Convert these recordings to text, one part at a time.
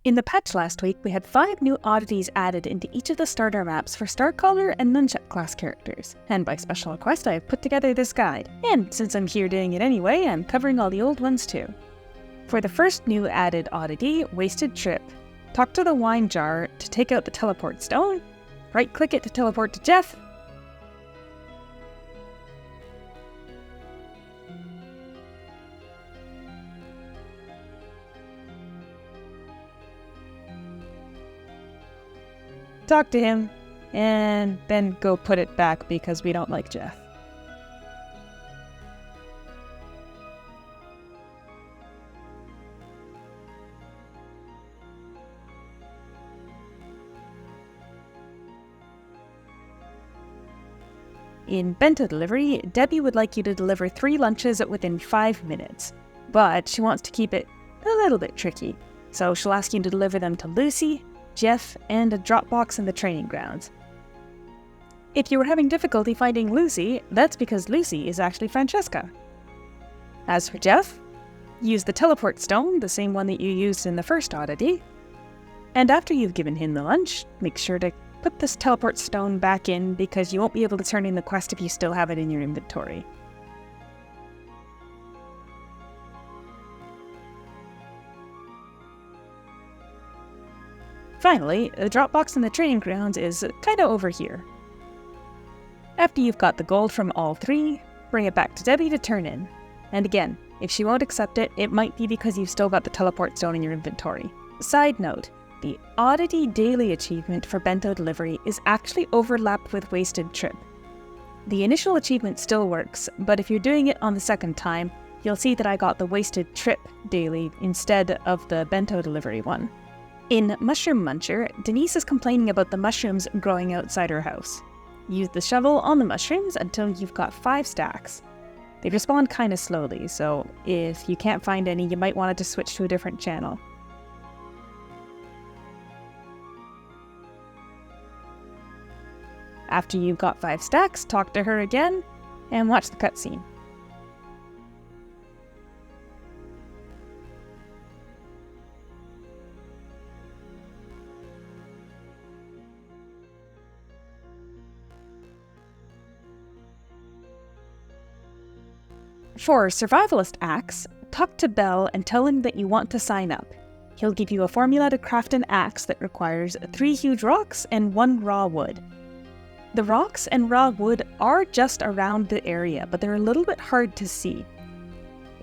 In the patch last week, we had 5 new oddities added into each of the starter maps for Starcaller and Muncher class characters, and by special request I have put together this guide, and since I'm here doing it anyway, I'm covering all the old ones too. For the first new added oddity, Wasted Trip, talk to the wine jar to take out the teleport stone, right-click it to teleport to Jeff, talk to him, and then go put it back because we don't like Jeff. In Bento Delivery, Debbie would like you to deliver 3 lunches within 5 minutes, but she wants to keep it a little bit tricky, so she'll ask you to deliver them to Lucy, Jeff, and a drop box in the training grounds. If you were having difficulty finding Lucy, that's because Lucy is actually Francesca. As for Jeff, use the teleport stone, the same one that you used in the first oddity, and after you've given him the lunch, make sure to put this teleport stone back in because you won't be able to turn in the quest if you still have it in your inventory. Finally, the drop box in the training grounds is kinda over here. After you've got the gold from all 3, bring it back to Debbie to turn in. And again, if she won't accept it, it might be because you've still got the teleport stone in your inventory. Side note, the Oddity Daily achievement for Bento Delivery is actually overlapped with Wasted Trip. The initial achievement still works, but if you're doing it on the second time, you'll see that I got the Wasted Trip Daily instead of the Bento Delivery one. In Mushroom Muncher, Denise is complaining about the mushrooms growing outside her house. Use the shovel on the mushrooms until you've got 5 stacks. They respawn kinda slowly, so if you can't find any, you might want to switch to a different channel. After you've got 5 stacks, talk to her again, and watch the cutscene. For Survivalist Axe, talk to Bell and tell him that you want to sign up. He'll give you a formula to craft an axe that requires 3 huge rocks and 1 raw wood. The rocks and raw wood are just around the area, but they're a little bit hard to see.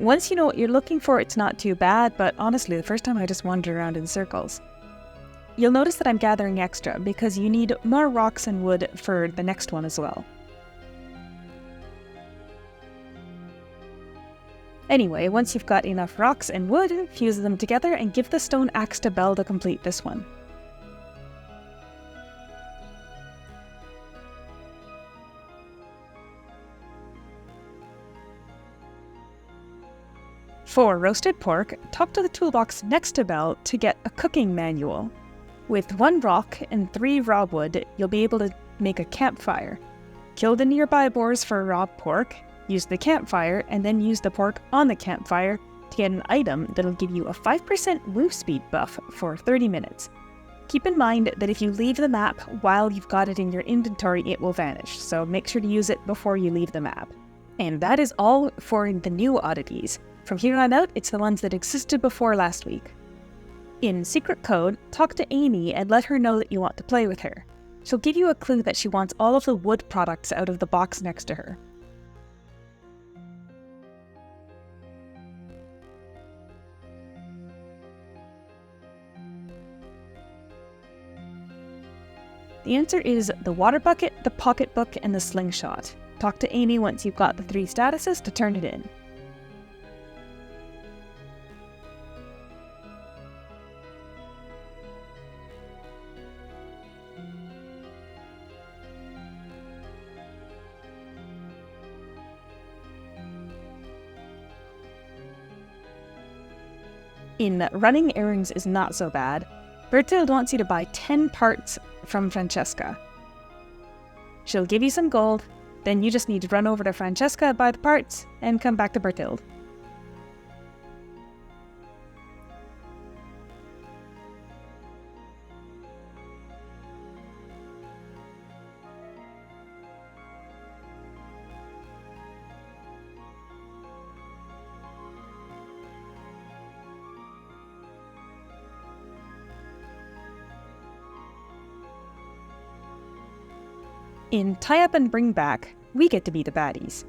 Once you know what you're looking for, it's not too bad, but honestly, the first time I just wandered around in circles. You'll notice that I'm gathering extra, because you need more rocks and wood for the next one as well. Anyway, once you've got enough rocks and wood, fuse them together and give the stone axe to Belle to complete this one. For roasted pork, talk to the toolbox next to Belle to get a cooking manual. With 1 rock and 3 raw wood, you'll be able to make a campfire. Kill the nearby boars for raw pork, use the campfire, and then use the pork on the campfire to get an item that'll give you a 5% move speed buff for 30 minutes. Keep in mind that if you leave the map while you've got it in your inventory, it will vanish, so make sure to use it before you leave the map. And that is all for the new oddities. From here on out, it's the ones that existed before last week. In Secret Code, talk to Amy and let her know that you want to play with her. She'll give you a clue that she wants all of the wood products out of the box next to her. The answer is the water bucket, the pocketbook, and the slingshot. Talk to Amy once you've got the 3 statuses to turn it in. In Running Errands is not so bad. Bertilde wants you to buy 10 parts from Francesca. She'll give you some gold, then you just need to run over to Francesca, buy the parts, and come back to Bertilde. In Tie Up and Bring Back, we get to be the baddies.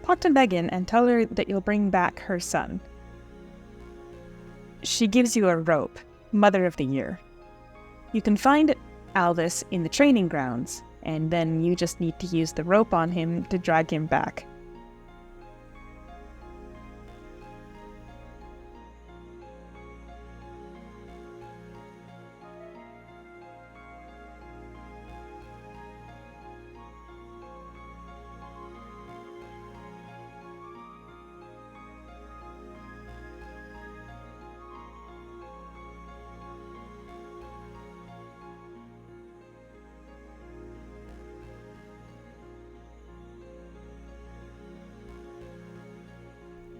Talk to Megan and tell her that you'll bring back her son. She gives you a rope, Mother of the Year. You can find Alvis in the training grounds, and then you just need to use the rope on him to drag him back.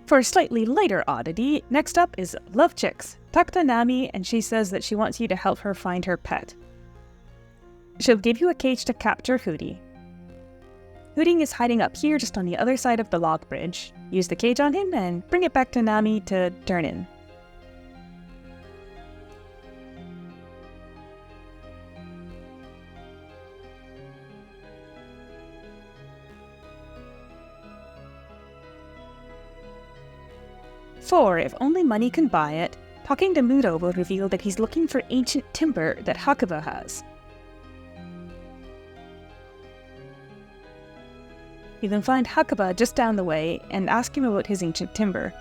For a slightly lighter oddity, next up is Love Chicks. Talk to Nami and she says that she wants you to help her find her pet. She'll give you a cage to capture Hootie. Hootie is hiding up here just on the other side of the log bridge. Use the cage on him and bring it back to Nami to turn in. For if only money can buy it, talking to Mudo will reveal that he's looking for ancient timber that Hakuba has. You can find Hakuba just down the way and ask him about his ancient timber.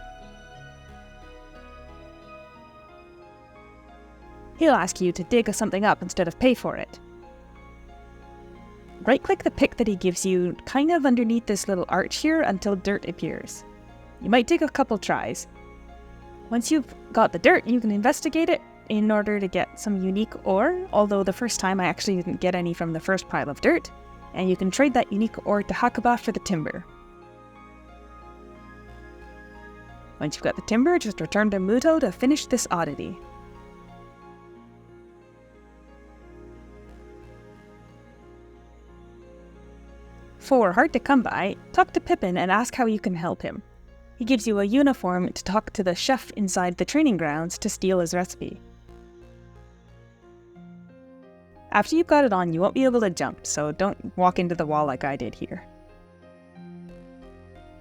He'll ask you to dig something up instead of pay for it. Right-click the pick that he gives you kind of underneath this little arch here until dirt appears. You might take a couple tries. Once you've got the dirt, you can investigate it in order to get some unique ore, although the first time I actually didn't get any from the first pile of dirt, and you can trade that unique ore to Hakuba for the timber. Once you've got the timber, just return to Muto to finish this oddity. For hard to come by, talk to Pippin and ask how you can help him. He gives you a uniform to talk to the chef inside the training grounds to steal his recipe. After you've got it on, you won't be able to jump, so don't walk into the wall like I did here.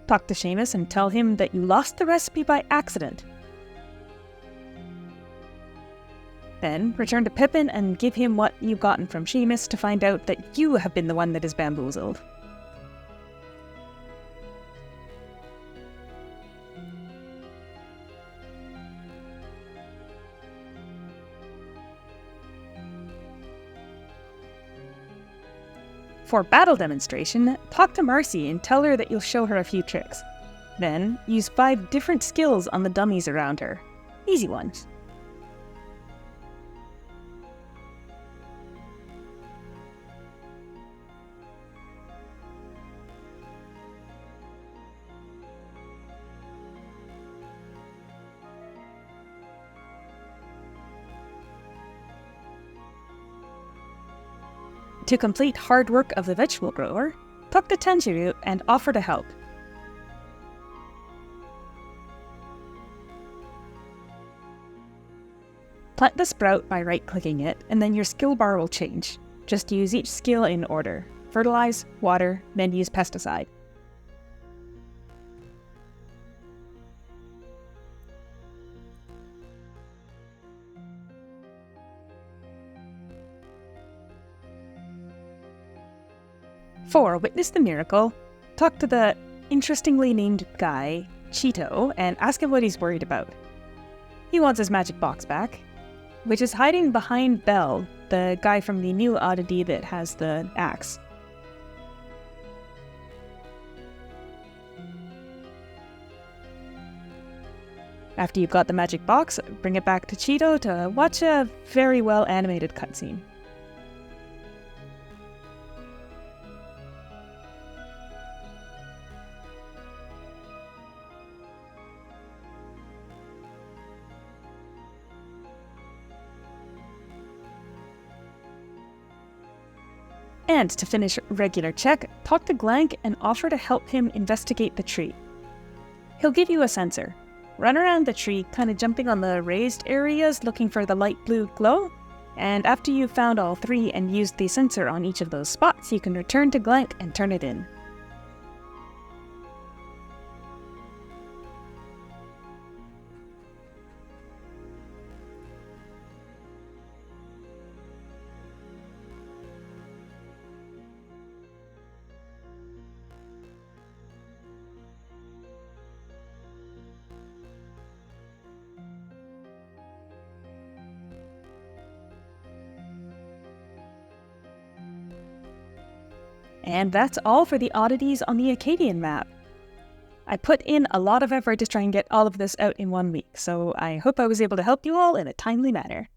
Talk to Seamus and tell him that you lost the recipe by accident. Then, return to Pippin and give him what you've gotten from Seamus to find out that you have been the one that is bamboozled. For battle demonstration, talk to Marcy and tell her that you'll show her a few tricks. Then, use 5 different skills on the dummies around her. Easy ones. To complete hard work of the vegetable grower, talk to Tanjiro and offer to help. Plant the sprout by right-clicking it, and then your skill bar will change. Just use each skill in order. Fertilize, water, then use pesticide. For Witness the Miracle, talk to the interestingly named guy, Cheeto, and ask him what he's worried about. He wants his magic box back, which is hiding behind Bell, the guy from the new oddity that has the axe. After you've got the magic box, bring it back to Cheeto to watch a very well animated cutscene. And to finish regular check, talk to Glank and offer to help him investigate the tree. He'll give you a sensor. Run around the tree, kind of jumping on the raised areas looking for the light blue glow, And after you've found all 3 and used the sensor on each of those spots, you can return to Glank and turn it in. And that's all for the oddities on the Acadian map. I put in a lot of effort to try and get all of this out in 1 week, so I hope I was able to help you all in a timely manner.